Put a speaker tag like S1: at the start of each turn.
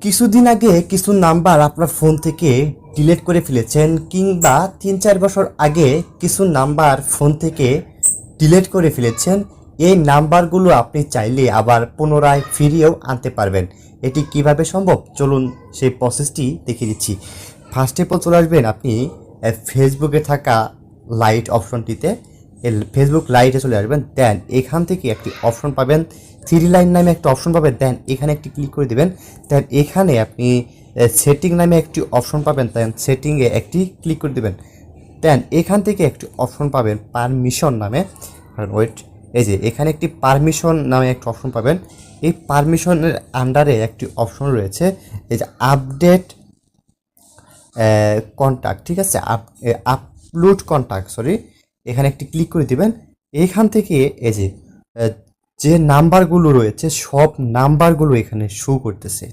S1: কিছুদিন আগে কিছু নাম্বার আপনার ফোন থেকে ডিলিট করে ফেলেছেন, কিংবা 3-4 বছর আগে কিছু নাম্বার ফোন থেকে ডিলিট করে ফেলেছেন। এই নাম্বারগুলো আপনি চাইলে আবার পুনরায় ফিরিয়েও আনতে পারবেন। এটি কিভাবে সম্ভব, চলুন সেই প্রসেসটি দেখিয়ে দিচ্ছি। ফার্স্টে চলে আসবেন আপনি ফেসবুকে থাকা লাইট অপশনটিতে, ফেসবুক লাইটে চলে আসবেন। দেন এখান থেকে একটি অপশন পাবেন, থ্রি লাইন নামে একটা অপশন পাবেন। দেন এখানে একটি ক্লিক করে দেবেন। দেন এখানে আপনি সেটিং নামে একটি অপশন পাবেন। দেন সেটিংয়ে একটি ক্লিক করে দেবেন। দেন এখান থেকে একটি অপশন পাবেন পারমিশন নামে। ওয়েট, এই যে এখানে একটি পারমিশন নামে একটা অপশন পাবেন। এই পারমিশনের আন্ডারে একটি অপশন রয়েছে, এই যে আপডেট কন্ট্যাক্ট, ঠিক আছে, আপলোড কন্ট্যাক্ট, সরি। এখানে একটি ক্লিক করে দিবেন। এখান থেকে এই যে যে নাম্বারগুলো রয়েছে সব নাম্বারগুলো এখানে শো করতেছে।